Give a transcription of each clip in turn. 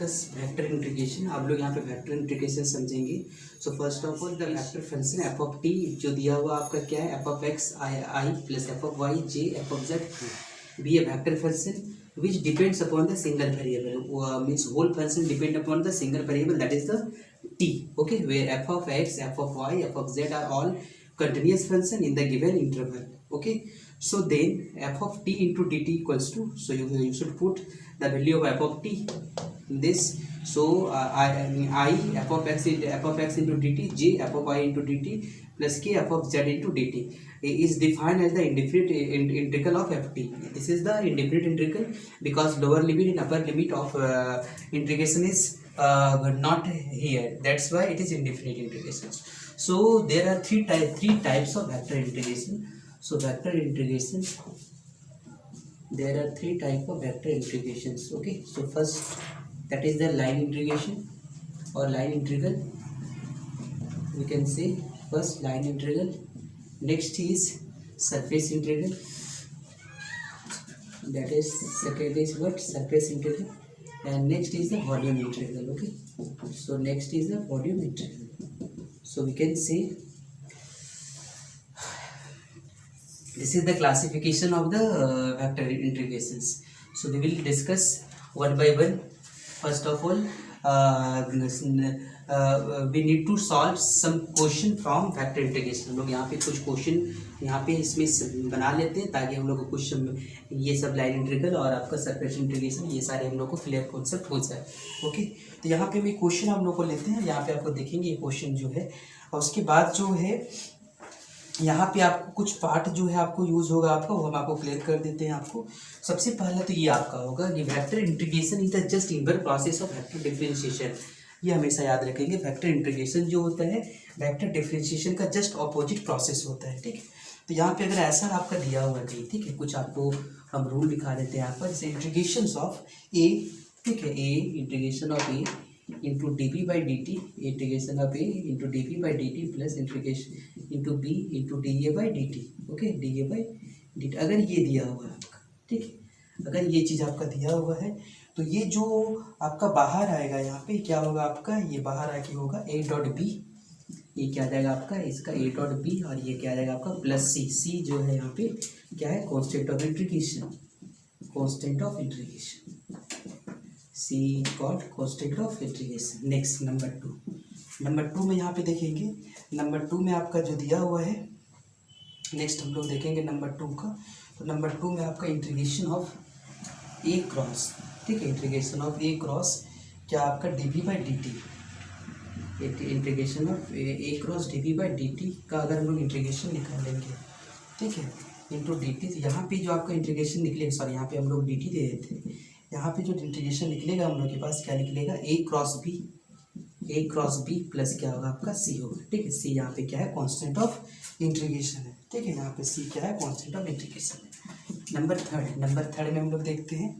Discuss vector integration. आप लोग यहाँ पे वेक्टर इंटीग्रेशन समझेंगे। So first of all the vector function F of T जो दिया हुआ आपका क्या है, F of X I plus F of Y J F of Z be a vector function which depends upon the single variable, means whole function depend upon the single variable, that is the t. Okay, where f of x, f of y, f of z are all continuous function in the given interval. Okay, so then f of t into dt equals to, so you should put the value of f of t in this. So I f of x into dt, j f of y into dt plus k f of z into dt is defined as the indefinite integral of ft. This is the indefinite integral because lower limit and upper limit of integration is not here. That's why it is indefinite integration. So there are three types of vector integration. So vector integration, there are three types of vector integrations. Okay, so first, that is the line integration or line integral. We can say first line integral, next is surface integral, that is second is what, surface integral, and next is the volume integral. Okay, so next is the volume integral. So we can say this is the classification of the vector integrations. So we will discuss one by one. First of all, we need to solve some question from vector integration. हम लोग यहाँ पे कुछ question यहाँ पे इसमें बना लेते हैं ताकि हम लोग को कुछ ये सब लाइन इंटीग्रल और आपका सरफेस इंटीग्रेशन ये सारे हम लोग को क्लियर कॉन्सेप्ट हो जाए. ओके, तो यहाँ पे भी क्वेश्चन हम लोग को लेते हैं. यहाँ पे आपको देखेंगे ये क्वेश्चन जो है, और उसके बाद जो है यहाँ पे आपको कुछ पार्ट जो है आपको यूज होगा आपका, वो हम आपको क्लियर कर देते हैं आपको. सबसे पहले तो ये आपका होगा कि vector integration is the just inverse process of vector differentiation. ये हमेशा याद रखेंगे, वेक्टर इंटीग्रेशन जो होता है वेक्टर डिफरेंशिएशन का जस्ट ऑपोजिट प्रोसेस होता है. ठीक है, तो यहाँ पे अगर ऐसा आपका दिया हुआ है, ठीक है, कुछ आपको हम रूल दिखा देते हैं यहाँ पर. जैसे इंटीग्रेशन ऑफ ए, ठीक है, A integration of A into D P by D T, integration of A into D P by D T plus integration into B into D A by D T. Okay, D A by D T अगर ये दिया हुआ है आपका, ठीक है, अगर ये चीज़ आपका दिया हुआ है तो ये जो आपका बाहर आएगा यहाँ पे क्या होगा आपका, ये बाहर आके होगा ए डॉट बी, ये क्या आ जाएगा आपका इसका ए डॉट बी, और ये क्या आ जाएगा आपका प्लस सी. सी जो है यहाँ पे क्या है, constant of integration, constant of integration, C called constant of integration. Next number two में यहाँ पे देखेंगे, नंबर टू में आपका जो दिया हुआ है, नेक्स्ट हम लोग देखेंगे नंबर टू का. तो नंबर टू में आपका इंटीग्रेशन ऑफ ए क्रॉस, ठीक है, इंटीग्रेशन ऑफ ए क्रॉस क्या आपका D B by D T, integration of A cross D B by D T का अगर हम लोग इंटीग्रेशन निकालेंगे, ठीक है, इंटू डी टी, तो यहाँ पे जो आपका इंटीग्रेशन निकलेगा, सॉरी यहाँ पे हम लोग डी टी दे देते हैं, यहाँ पे जो इंटीग्रेशन निकलेगा हम लोग के पास क्या निकलेगा, ए क्रॉस बी प्लस क्या होगा आपका सी होगा. ठीक है, सी यहाँ पे क्या है, कांस्टेंट ऑफ इंटीग्रेशन है. ठीक है, यहाँ पे सी क्या है, कांस्टेंट ऑफ इंटीग्रेशन है. नंबर थर्ड में हम लोग देखते हैं,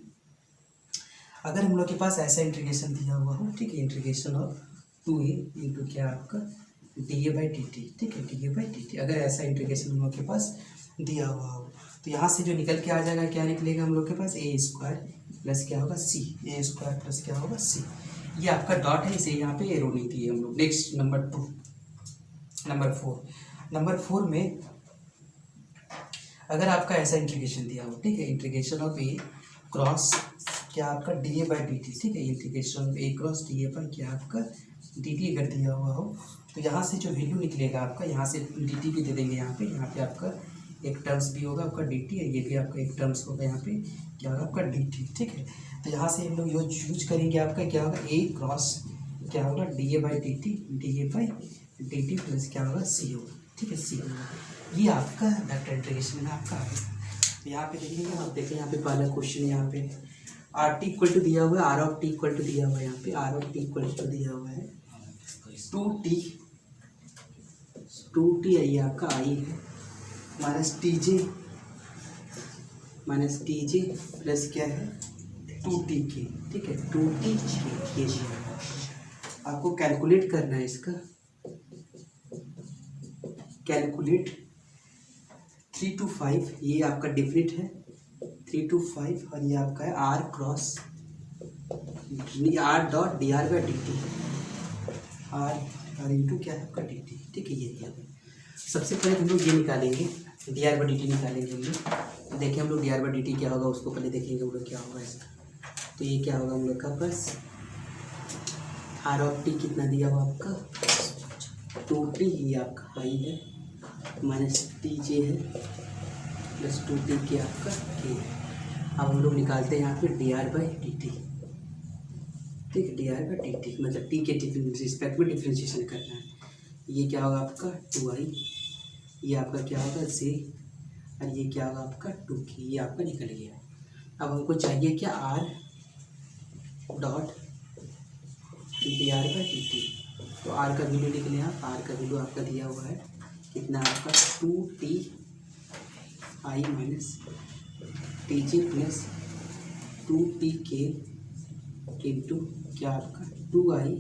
अगर हम लोग के पास ऐसा इंटीग्रेशन दिया हुआ हो, ठीक है, इंटीग्रेशन ऑफ 2a इंटू क्या आपका D A by D T, ठीक है, D A by D T, अगर ऐसा इंटीग्रेशन हम लोग के पास दिया हुआ हो तो यहाँ से जो निकल के आ जाएगा क्या निकलेगा हम लोग के पास, ए स्क्वायर प्लस क्या होगा सी, ए स्क्वायर प्लस क्या होगा सी. ये आपका डॉट है, इसे यहाँ पे एरो नहीं दिए हम लोग. नेक्स्ट नंबर फोर में अगर आपका ऐसा इंटीग्रेशन दिया हो, ठीक है, इंटीग्रेशन ऑफ ए क्रॉस क्या आपका D A by D T, ठीक है, integration of A cross D A by क्या आपका डी टी अगर दिया हुआ हो तो यहाँ से जो वैल्यू निकलेगा आपका, यहाँ से डी टी भी दे देंगे, यहाँ पे आपका एक टर्म्स भी होगा आपका डी टी, ये भी आपका एक टर्म्स होगा यहाँ पे क्या होगा आपका डी टी. ठीक है, तो यहाँ से हम लोग यूज करेंगे आपका क्या होगा, ए क्रॉस क्या होगा D A by D T plus क्या होगा सी होगा. ठीक है, सी होगा. ये आपका वेक्टर इंटीग्रेशन में आपका आ गया. तो यहाँ पे देखेंगे, आप देखें यहाँ पे पहला क्वेश्चन यहाँ पे आर टी इक्वल टू दिया हुआ है, R of T equal to दिया हुआ है, यहाँ पे R of T equal to दिया हुआ है 2t आई आपका आई है माइनस टी जे प्लस क्या है 2t के. ठीक है, 2t के आपको कैलकुलेट करना है इसका, कैलकुलेट 3 to 5, ये आपका डिफरेंट है 3 to 5, और ये आपका है R cross R dot D R by D T, R into क्या है आपका डी टी, ठीक है। ये दिया सबसे पहले हम लोग ये निकालेंगे, D R by D T निकालेंगे हम लोग। तो देखिए हम लोग D R by D T क्या होगा उसको पहले देखेंगे हम लोग क्या होगा इसका। तो ये क्या होगा हम लोग का बस आर ऑफ टी कितना दिया हुआ आपका 2t, ये आपका वाई है, माइनस टी जे है प्लस 2t के आपका के है। अब हम लोग निकालते हैं यहाँ पे D R by D T, ठीक है। D R by D T मतलब टी के रिस्पेक्ट में डिफ्रेंशिएशन करना है। ये क्या होगा आपका 2i, ये आपका क्या होगा जे, और ये क्या होगा आपका 2k, ये आपका निकल गया। अब हमको चाहिए क्या are dot D R by D T. तो आर का वैल्यू लिख लें आप, आर का वैल्यू आपका दिया हुआ है कितना आपका 2t I minus T G plus 2tk into क्या आपका 2i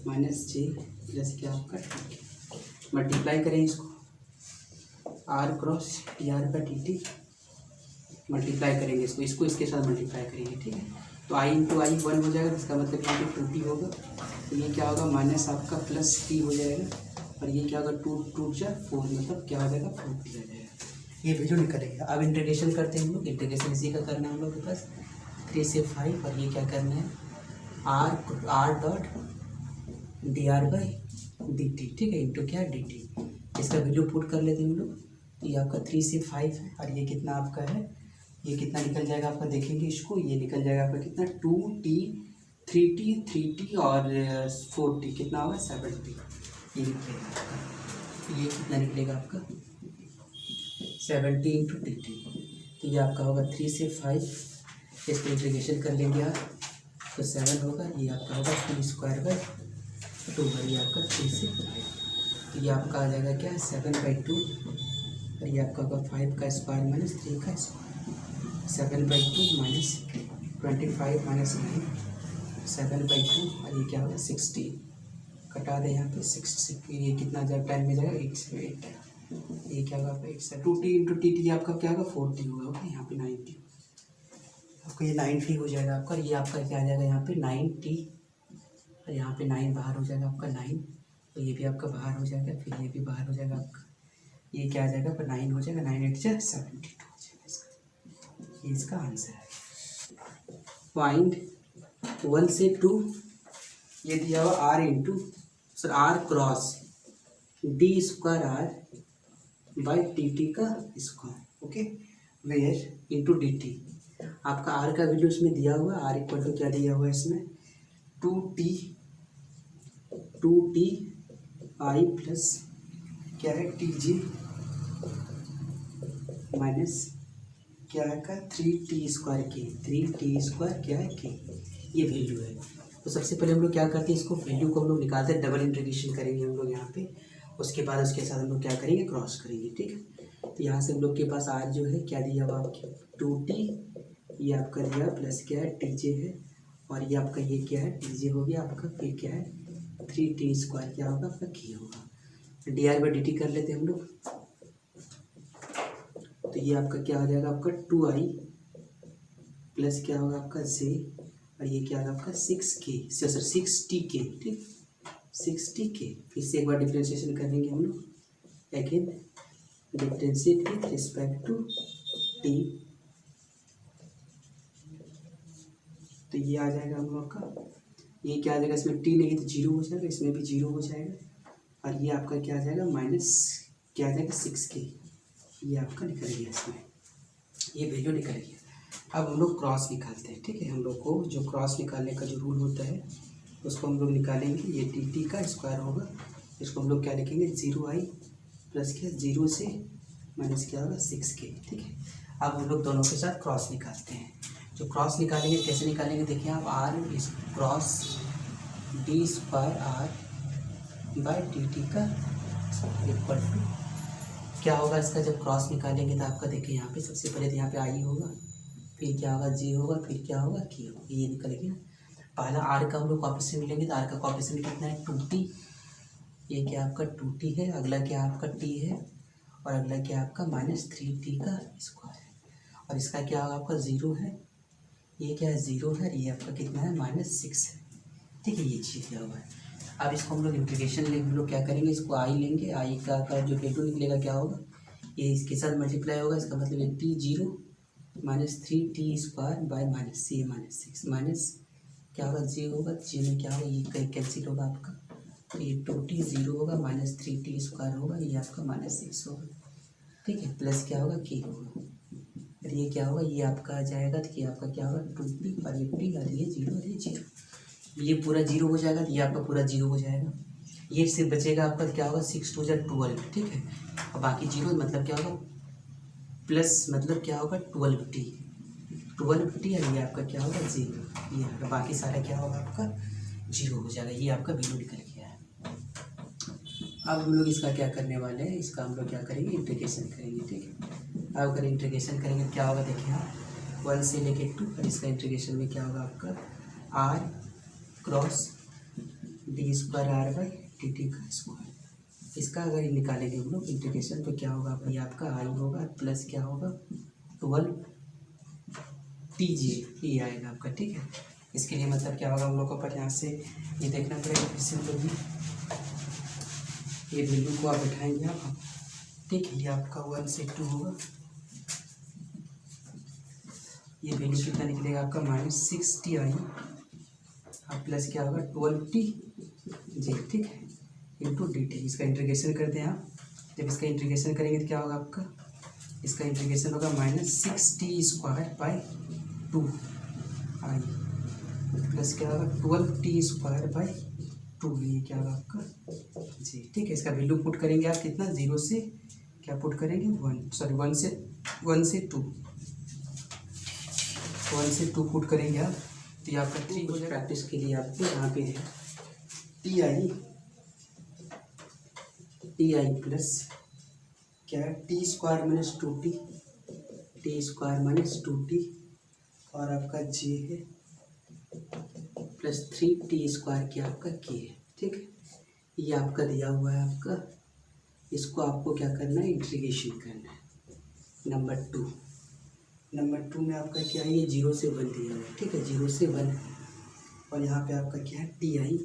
माइनस जे प्लस क्या आपका 2k। मल्टीप्लाई करें इसको R cross D R by D T, multiply करेंगे इसको इसके साथ मल्टीप्लाई करेंगे, ठीक है। तो आई इंटू आई 1 हो जाएगा, इसका मतलब यहाँ पे 2t होगा। तो ये क्या होगा माइनस आपका प्लस t हो जाएगा, और ये क्या होगा 2 जा 4, मतलब क्या हो जाएगा 4t आ जाएगा। ये वैल्यू निकलेगा। अब इंटीग्रेशन करते हैं हम लोग, इंटीग्रेशन इसी का करना है हम लोग के पास 3 से 5, और ये क्या करना है are dot D R by D T, ठीक है, इंटू क्या डी टी। इसका वैल्यू पुट कर लेते हैं हम लोग। तो ये आपका 3 से 5 है, और ये कितना आपका है, ये कितना निकल जाएगा आपका देखेंगे इसको, ये निकल जाएगा आपका कितना 2t 3t और 4t, कितना होगा 7t, ये निकलेगा आपका। ये कितना निकलेगा आपका 70 इंटू डी टी। तो ये आपका होगा 3 से 5, इसको इंटीग्रेशन कर लेंगे आप तो 7 होगा, ये आपका होगा टी स्क्वायर बाई 2, ये आपका 3 से 5। तो ये आपका आ जाएगा क्या 7/2, और ये आपका होगा 5 का स्क्वायर माइनस 3 का स्क्वायर, 7/2 माइनस 25 माइनस 9, 7/2, और ये क्या होगा 60, कटा दे यहाँ पे 6, ये कितना जाएगा टाइम में जाएगा 8 से 8, ये क्या होगा आपका 8 2t इंटू टी टी आपका क्या होगा 4t होगा, ओके। यहाँ पे 90 आपका ये 90 हो जाएगा आपका। ये आपका क्या आ जाएगा यहाँ पे 90, और यहाँ पे 9 बाहर हो जाएगा आपका 9, तो ये भी आपका बाहर हो जाएगा, फिर ये भी बाहर हो जाएगा आपका, ये क्या आ जाएगा आपका 9 हो जाएगा, 9 8 से 72 हो जाएगा इसका। ये इसका आंसर है। पॉइंट 1 से 2 ये दिया हुआ आर इंटू सर R cross D square R by T T का square, okay, where into D T. आपका आर का वैल्यू इसमें दिया हुआ है, आर इक्वल टू क्या दिया हुआ है इसमें 2t आई प्लस क्या है टी जी माइनस क्या है का 3t स्क्वायर के, 3t स्क्वायर क्या है के, ये वैल्यू है। तो सबसे पहले हम लोग क्या करते हैं, इसको वैल्यू को हम लोग निकालते हैं, डबल इंटीग्रेशन करेंगे हम लोग यहाँ पे, उसके बाद उसके साथ हम लोग क्या करेंगे क्रॉस करेंगे, ठीक है। तो यहाँ से हम लोग के पास आर जो है क्या दिया हुआ आपके 2t, ये आपका दिया प्लस क्या है टी जे है, और ये आपका ये क्या है टी जे हो गया आपका, फिर क्या है 3t स्क्वायर क्या होगा आपका के होगा। D R by D T कर लेते हैं हम लोग। तो ये आपका क्या हो जाएगा आपका 2i प्लस क्या होगा आपका जे, और ये क्या होगा आपका 6k सर 6tk, ठीक 6tk। फिर से एक बार डिफ्रेंशिएशन करेंगे हम लोग, again differentiate with respect to t। तो ये आ जाएगा हम लोग का, ये क्या आ जाएगा इसमें t नहीं तो 0 हो जाएगा, इसमें भी 0 हो जाएगा, और ये आपका क्या आ जाएगा माइनस क्या आ जाएगा 6k, ये आपका निकल गया, इसमें ये वैल्यू निकल गया। अब हम लोग क्रॉस निकालते हैं, ठीक है। हम लोग को जो क्रॉस निकालने का जो रूल होता है उसको हम लोग निकालेंगे। ये टी टी का स्क्वायर होगा, इसको हम लोग क्या लिखेंगे 0i प्लस क्या 0 से माइनस क्या होगा 6k, ठीक है। अब हम लोग दोनों के साथ क्रॉस निकालते हैं। जो क्रॉस निकालेंगे कैसे निकालेंगे देखिए आप, आर इस cross D square R by T T का इक्वल टू क्या होगा इसका, जब क्रॉस निकालेंगे तो आपका देखिए यहाँ पे सबसे पहले तो यहाँ पे आई होगा, फिर क्या होगा जी होगा, फिर क्या होगा की होगा, ये निकल गया। पहला आर का हम लोग कॉफिशिएंट मिलेंगे, तो आर का कॉफिशिएंट कितना है 2t, ये क्या आपका 2t है, अगला क्या आपका t है, और अगला क्या आपका -3t का स्क्वायर है, और इसका क्या होगा आपका 0 है, ये क्या है 0 है, ये आपका कितना है -6 है, ठीक है, ये चीज़ दिया हुआ है। अब इसको हम लोग इंटीग्रेशन लेंगे, हम लोग क्या करेंगे, इसको आई लेंगे, आई का जो वैल्यू निकलेगा क्या होगा, ये इसके साथ मल्टीप्लाई होगा, इसका मतलब ये t0 -3t² बाय -6 माइनस क्या होगा 0 होगा, 0 में क्या होगा, ये कहीं कैंसिल होगा आपका, तो ये 2t 0 होगा, -3t² होगा, ये आपका -6 होगा, ठीक है, प्लस क्या होगा k होगा, और ये क्या होगा, ये आपका आ जाएगा, तो ये आपका क्या होगा 2t और ये t और ये 0 और ये 0, ये पूरा 0 हो जाएगा, तो ये आपका पूरा 0 हो जाएगा, ये सिर्फ बचेगा आपका क्या होगा 6 2 12, ठीक है, और बाकी 0 मतलब क्या होगा प्लस मतलब क्या होगा 12t और ये आपका क्या होगा 0, ये आपका बाकी सारा क्या होगा आपका 0 हो जाएगा, ये आपका वैल्यू निकल गया है। अब हम लोग इसका क्या करने वाले हैं, इसका हम लोग क्या करेंगे इंटीग्रेशन करेंगे, ठीक है। अब अगर इंटीग्रेशन करेंगे क्या होगा, देखिए आप 1 से लेके 2, और इसका इंटीग्रेशन में क्या होगा आपका r cross d² r by dt का स्क्वायर, इसका अगर निकालेंगे हम लोग इंटीग्रेशन तो क्या होगा, ये आपका आई होगा प्लस क्या होगा 12tj, ये आएगा आपका, ठीक है। इसके लिए मतलब क्या होगा, हम लोग को पर यहाँ से ये देखना पड़ेगा, फिर से हम लोग ये वैल्यू को आप बैठाएंगे आप, ठीक है, ये आपका 1 से 2 होगा, ये वैल्यू कितना निकलेगा आपका -6t आई और प्लस क्या होगा 12tj, ठीक है, इंटू dt, इसका इंटीग्रेशन करते हैं आप, जब इसका इंटीग्रेशन करेंगे तो क्या होगा आपका, इसका इंटीग्रेशन होगा -6t² बाई 2 आई प्लस क्या होगा 12t² बाई 2, ये क्या होगा आपका जी, ठीक है। इसका वैल्यू पुट करेंगे आप कितना, 0 से क्या पुट करेंगे 1 से 2 पुट करेंगे आप, तो ये आपका 3 हो जाए। प्रैक्टिस के लिए आपको यहाँ पे है टी आई प्लस क्या है t² - 2t और आपका j है प्लस 3t² क्या आपका k है, ठीक है, ये आपका दिया हुआ है आपका, इसको आपको क्या करना है इंटीग्रेशन करना है। नंबर 2 में आपका क्या है, ये 0 से 1 दिया हुआ है, ठीक है, 0 से 1, और यहाँ पे आपका क्या है टी आई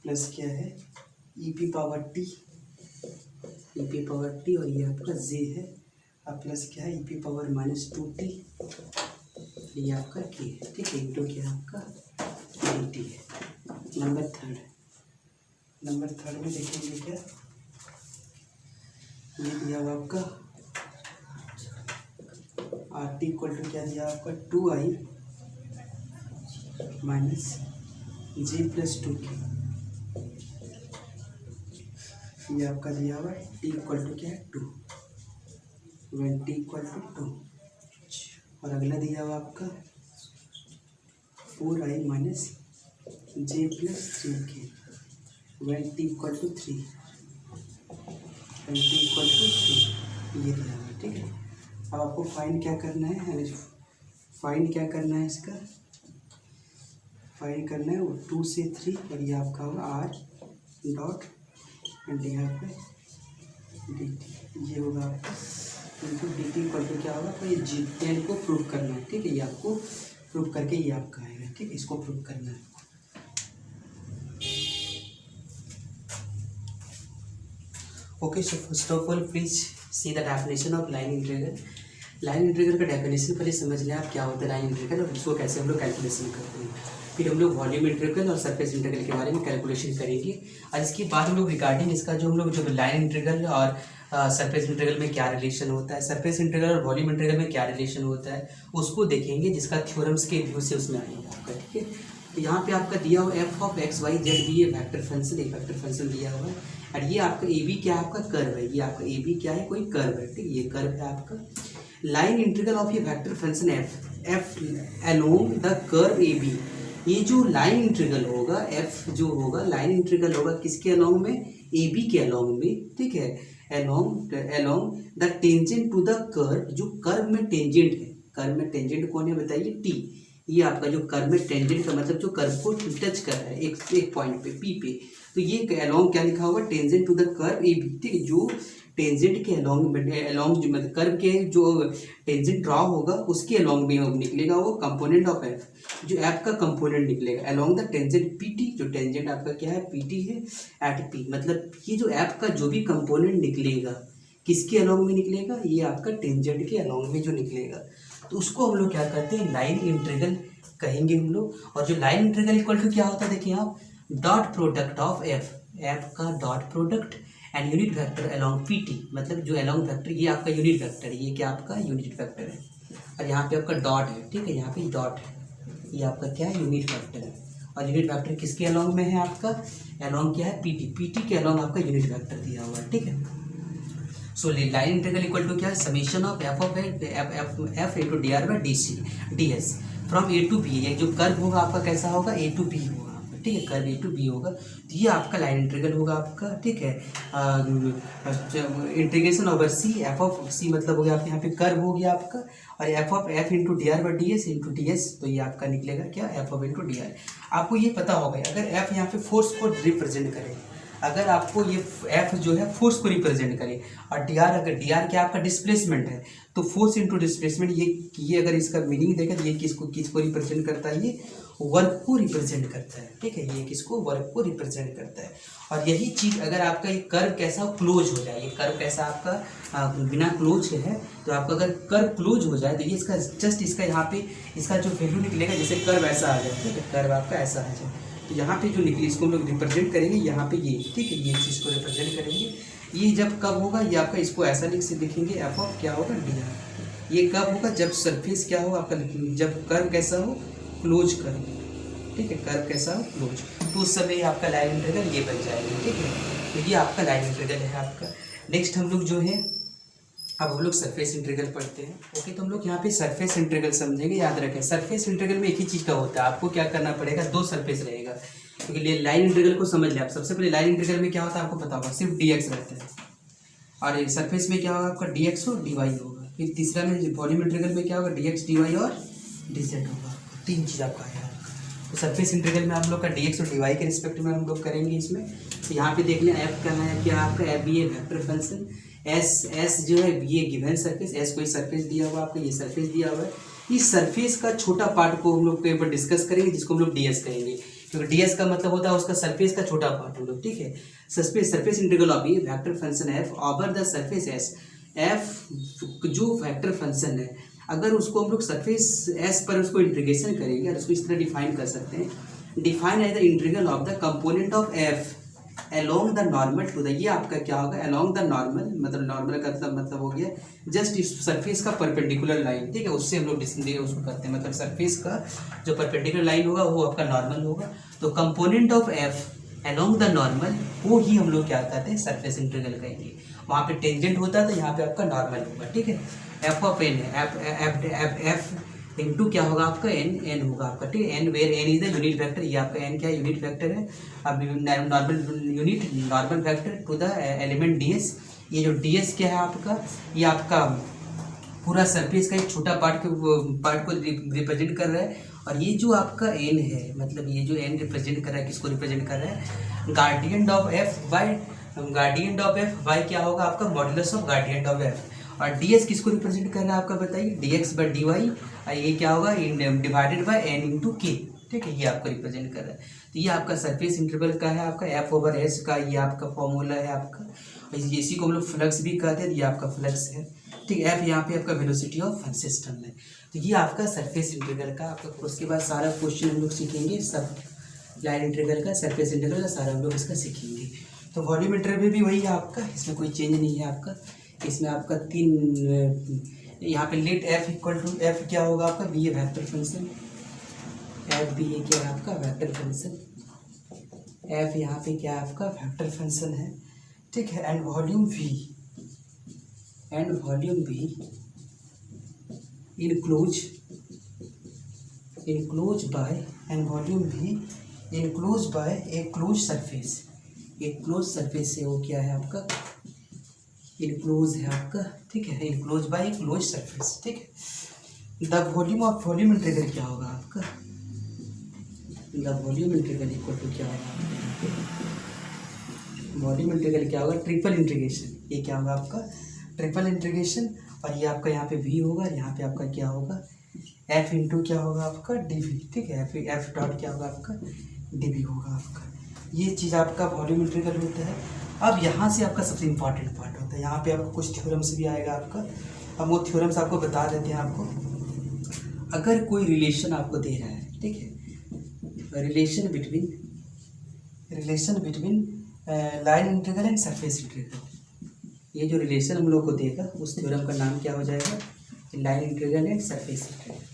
प्लस क्या है ई पावर टी और ये आपका जे है, और प्लस क्या है ई पावर -2t, ये आपका k है, ठीक है, इंटू क्या आपका dt है। नंबर थर्ड में देखेंगे क्या, ये दिया हुआ आपका आर टी इक्वल टू क्या दिया आपका 2i - j प्लस 2k, ये आपका दिया हुआ t इक्वल टू क्या है 2, when t इक्वल टू 2, और अगला दिया हुआ आपका 4i - j plus 3k, when t equal to 3, ये दिया हुआ, ठीक है। अब आपको फाइंड क्या करना है, इसका फाइंड करना है 2 से 3, और ये आपका होगा r डॉट एंड यहाँ पे dt, ये होगा आपका इंटू dt इक्वल टू क्या होगा, तो ये g10 को प्रूव करना है, ठीक है, ये आपको प्रूव करके ये आपका आएगा, ठीक है, इसको प्रूव करना है। Okay, so first of all please see the definition of line integral. Line integral का डेफिनेशन पहले समझ लें आप क्या होता है लाइन इंटीग्रल और उसको कैसे हम लोग कैलकुलेशन करते हैं, फिर हम लोग वॉल्यूम इंटीग्रल और सरफेस इंटीग्रल के बारे में कैलकुलेशन करेंगे, और इसके बाद हम लोग रिगार्डिंग इसका जो लाइन इंटीग्रल और सरफेस इंटीग्रल में क्या रिलेशन होता है, सरफेस इंटीग्रल और वॉल्यूम इंटीग्रल में क्या रिलेशन होता है उसको देखेंगे, जिसका थ्योरम्स के व्यू से उसमें आएगा आपका, ठीक है। तो यहाँ पे आपका दिया हुआ f of x y z भी ये वेक्टर फंक्शन दिया हुआ है, और ये आपका ए बी क्या है आपका कर्व है, ये आपका ए बी क्या है कोई कर्व है, ठीक है, ये कर्व है आपका। लाइन इंटीग्रल ऑफ ये vector function F along the curve A B, ये जो लाइन इंटीग्रल होगा एफ जो होगा लाइन इंटीग्रल होगा किसके अलोंग में, ए बी के अलोंग में, ठीक है, along the tangent to the curve, जो कर्व में टेंजेंट है, कर्व में टेंजेंट कौन है बताइए टी, ये आपका जो कर्व में टेंजेंट का मतलब जो कर्व को टच कर रहा है एक पॉइंट पे पी पे, तो ये अलोंग क्या लिखा होगा tangent to the curve A B, ठीक है, जो टेंजेंट के अलोंग जो मतलब कर्व के जो टेंजेंट ड्रॉ होगा उसके अलोंग में निकलेगा वो कंपोनेंट ऑफ एफ, जो एफ का कंपोनेंट निकलेगा अलोंग द टेंजेंट पीटी, जो टेंजेंट आपका क्या है पीटी है एट पी। मतलब ये जो एफ का जो भी कंपोनेंट निकलेगा किसके अलोंग में निकलेगा, ये आपका टेंजेंट के अलोंग में जो निकलेगा, तो उसको हम लोग क्या करते हैं लाइन इंटीग्रल कहेंगे हम लोग। और जो लाइन इंटीग्रल इक्वल टू क्या होता है देखिए आप, dot product of F, F का dot product and unit vector along PT, मतलब जो अलोंग वेक्टर ये आपका यूनिट वेक्टर है, ये क्या आपका यूनिट वेक्टर है, और यहाँ पे आपका डॉट है, ठीक है, यहाँ पे डॉट है, ये आपका क्या है यूनिट वेक्टर है। और यूनिट वेक्टर किसके अलोंग में है आपका, अलोंग क्या है पीटी, पीटी के अलोंग आपका यूनिट वेक्टर दिया हुआ है, ठीक है। So line integral equal to क्या है, summation of F into D R by D C D S from A to B. ये जो कर्व होगा आपका कैसा होगा, ए टू बी होगा, ठीक है, कर्व ए टू बी होगा, तो ये आपका लाइन इंटीग्रल होगा आपका, ठीक है। Integration over C, F of C मतलब हो गया आपके यहाँ पे कर्व हो गया आपका, और F of F into D R by D S into D S, तो ये आपका निकलेगा क्या, F of into D are. आपको ये पता होगा अगर एफ यहाँ पे फोर्स को रिप्रेजेंट करे, अगर आपको ये एफ जो है फोर्स को रिप्रेजेंट करे, और डी आर अगर डी आर क्या आपका डिस्प्लेसमेंट है, तो फोर्स इंटू डिस्प्लेसमेंट, ये अगर इसका मीनिंग देखें तो ये किसको रिप्रेजेंट करता है, ये वर्क को रिप्रेजेंट करता है, ठीक है, ये किसको, वर्क को रिप्रेजेंट करता है। और यही चीज़ अगर आपका ये कर्व कैसा क्लोज हो जाए, ये कर्व कैसा आपका बिना क्लोज के है, तो आपका अगर कर्व क्लोज हो जाए तो ये इसका जस्ट इसका यहाँ पे इसका जो वैल्यू निकलेगा, जैसे कर्व ऐसा आ जाए, ठीक है, कर्व आपका ऐसा आ जाए, तो यहाँ पे जो निकली इसको हम लोग रिप्रेजेंट करेंगे यहाँ पे ये, ठीक है, ये चीज़ को रिप्रेजेंट करेंगे। ये जब कब होगा, ये आपका इसको ऐसा लिखेंगे एफ ऑफ क्या होगा डी आर। ये कब होगा, जब सरफेस क्या हो आपका, जब कर्व कैसा हो, क्लोज कर्व, ठीक है, कर्व कैसा हो क्लोज, तो उस समय आपका लाइन इंटीग्रल ये बन जाएगा, ठीक है। तो ये आपका लाइन इंटीग्रल है आपका। नेक्स्ट हम लोग जो है अब हम लोग सरफेस इंटीग्रल पढ़ते हैं। ओके, तो हम लोग यहाँ पे सरफेस इंटीग्रल समझेंगे। याद रखें सरफेस इंटीग्रल में एक ही चीज़ का होता है, आपको क्या करना पड़ेगा, दो सरफेस रहेगा, क्योंकि लिए लाइन इंटीग्रल को समझ लिया आप। सबसे पहले लाइन इंटीग्रल में क्या होता है आपको पता होगा, सिर्फ डी एक्स रहता है, और सरफेस में क्या होगा आपका डी एक्स और डी वाई होगा। फिर तीसरा में वॉल्यूम इंटीग्रल में क्या होगा, डी एक्स डी वाई और डी जेड होगा। तीन चीज़ आपका है। तो सरफेस इंटीग्रल में हम लोग का डी एक्स और डी वाई के रिस्पेक्ट में हम लोग करेंगे इसमें। तो यहाँ पे देख लें एफ का है क्या आपका, F be a vector function, S जो है बी ए गिवन सरफेस, एस कोई सरफेस दिया हुआ आपको, ये सरफेस दिया हुआ है। इस सरफेस का छोटा पार्ट को हम लोग कहीं पर डिस्कस करेंगे, जिसको हम लोग डी एस कहेंगे, क्योंकि डी एस का मतलब होता है उसका सरफेस का छोटा पार्ट हम लोग, ठीक है। Surface integral of A vector function F over the surface S. F जो वेक्टर फंक्शन है, अगर उसको हम लोग सरफेस एस पर उसको इंटीग्रेशन करेंगे और उसको इस तरह डिफाइन कर सकते हैं, define as the integral of the component of F along the normal to the, ये आपका क्या होगा along द नॉर्मल, मतलब नॉर्मल का मतलब हो गया जस्ट इस सरफेस का परपेंडिकुलर लाइन, ठीक है, उससे हम लोग उसको करते हैं, मतलब सरफेस का जो परपेंडिकुलर लाइन होगा वो आपका नॉर्मल होगा। तो component of F along the normal वो ही हम लोग क्या कहते हैं, सरफेस इंटीग्रल कहेंगे। वहाँ पे टेंजेंट होता है तो यहाँ पे आपका नॉर्मल होगा, ठीक है। एफ ऑफ एन है, एफ इंटू क्या होगा आपका एन होगा आपका, ठीक है, N where N is the unit vector, ये आपका एन क्या है, यूनिट वेक्टर है। अब normal vector to the element D S. ये जो डी एस क्या है आपका, ये आपका पूरा सरफेस का एक छोटा पार्ट को रिप्रेजेंट कर रहा है। और ये जो आपका एन है, मतलब ये जो एन रिप्रेजेंट कर रहा है, किसको रिप्रेजेंट कर रहा है, gradient of F by, gradient of F by क्या होगा आपका, modulus of gradient of F. और डी एस किसको रिप्रेजेंट कर रहा है आपका बताइए, D X by D Y, ये क्या होगा डिवाइडेड बाई एन इंटू के, ठीक है, ये आपको रिप्रेजेंट कर रहा है। तो ये आपका सरफेस इंटरवल का है आपका एफ ओवर एस का, ये आपका फॉर्मूला है आपका, इसी को हम लोग फ्लक्स भी कहते हैं, ये आपका फ्लक्स है, ठीक है। एफ यहाँ पे आपका वेलोसिटी ऑफ सिस्टम है। तो ये आपका सरफेस इंटीग्रल का आपका, उसके बाद सारा क्वेश्चन हम लोग सीखेंगे, सब लाइन इंटीग्रल का, सरफेस इंटीग्रल का सारा हम लोग इसका सीखेंगे। तो वॉल्यूम इंटीग्रल भी वही है आपका, इसमें कोई चेंज नहीं है आपका। इसमें आपका तीन यहाँ पे let F equal to F क्या होगा आपका, be a vector function, F be a क्या है आपका वेक्टर फंक्शन, एफ यहाँ पे क्या है आपका वेक्टर फंक्शन है, ठीक है। And volume we enclose by, and volume we enclose by A close surface, एक क्लोज सरफेस से वो क्या है आपका इनक्लोज है आपका, ठीक है, इनक्लोज बाय क्लोज सरफेस, ठीक है। The volume of volume integral क्या होगा आपका, the volume integral equal to क्या होगा, वॉल्यूम इंटीग्रल क्या होगा, ट्रिपल इंटीग्रेशन। ये क्या होगा आपका ट्रिपल इंटीग्रेशन, और ये आपका यहाँ पे v होगा, यहाँ पे आपका क्या होगा f इंटू क्या होगा आपका dv, ठीक है। f डॉट क्या होगा आपका dv होगा आपका। ये चीज़ आपका वॉल्यूम इंटीग्रल होता है। अब यहाँ से आपका सबसे इम्पॉर्टेंट पार्ट होता है, यहाँ पे आपको कुछ थ्योरम्स भी आएगा आपका। हम वो थ्योरम्स आपको बता देते हैं आपको। अगर कोई रिलेशन आपको दे रहा है, ठीक है, relation between line integral and surface integral, ये जो रिलेशन हम लोग को देगा उस थ्योरम का नाम क्या हो जाएगा, line integral and surface integral.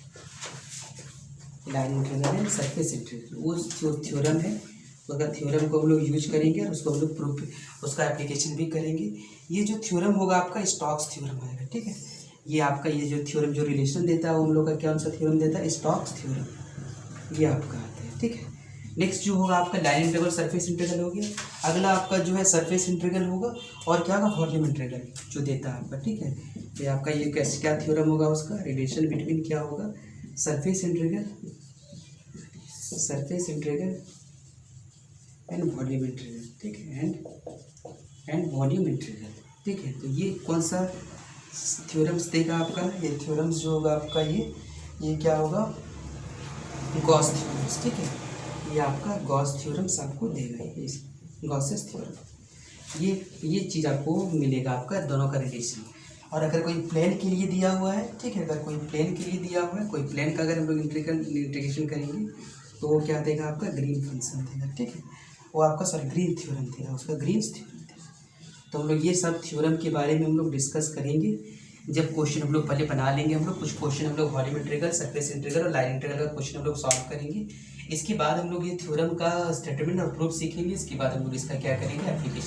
Line integral and surface integral वो जो थ्योरम है, उसका थ्योरम को हम लोग यूज करेंगे और उसको हम लोग प्रूफ, उसका एप्लीकेशन भी करेंगे। ये जो थ्योरम होगा आपका स्टोक्स थ्योरम आएगा, ठीक है। ये आपका ये जो थ्योरम जो रिलेशन देता है वो हम लोग का क्या सा थ्योरम देता है, स्टोक्स थ्योरम, ये आपका आता है, ठीक है। नेक्स्ट जो होगा आपका लाइन इंटीग्रल सरफेस इंटीग्रल हो गया। अगला आपका जो है सरफेस इंटीग्रल होगा, और क्या होगा वॉल्यूम इंटीग्रल जो देता है आपका, ठीक है। ये आपका ये कैसे क्या थ्योरम होगा, उसका रिलेशन बिटवीन क्या होगा, surface integral and volume integral, ठीक है, एंड वॉल्यूम इंटीग्रल, ठीक है। तो ये कौन सा थ्योरम्स देगा आपका, ये थ्योरम्स जो होगा आपका ये क्या होगा, गॉस थ्योरम्स, ठीक है। ये आपका गॉस थ्योरम्स आपको देगा, ये गॉसेस थ्योरम। ये चीज़ आपको मिलेगा आपका दोनों का रिलेशन। और अगर कोई प्लेन के लिए दिया हुआ है, ठीक है, अगर कोई प्लेन के लिए दिया हुआ है, कोई प्लेन का अगर हम लोग इंटीग्रेशन करेंगे तो वो क्या देगा आपका ग्रीन फंक्शन देगा, ठीक है। वो आपका ग्रीन थ्योरम देगा, उसका ग्रीन्स थ्योरम देगा। तो हम लोग ये सब थ्योरम के बारे में हम लोग डिस्कस करेंगे जब क्वेश्चन हम लोग पहले बना लेंगे। हम लोग कुछ क्वेश्चन हम लोग वॉल्यूम इंटीग्रल, सरफेस इंटीग्रल और लाइन इंटीग्रल का क्वेश्चन हम लोग सॉल्व करेंगे। इसके बाद हम लोग ये थ्योरम का स्टेटमेंट और प्रूफ सीखेंगे। इसके बाद हम लोग इसका क्या करेंगे, एप्लीकेशन।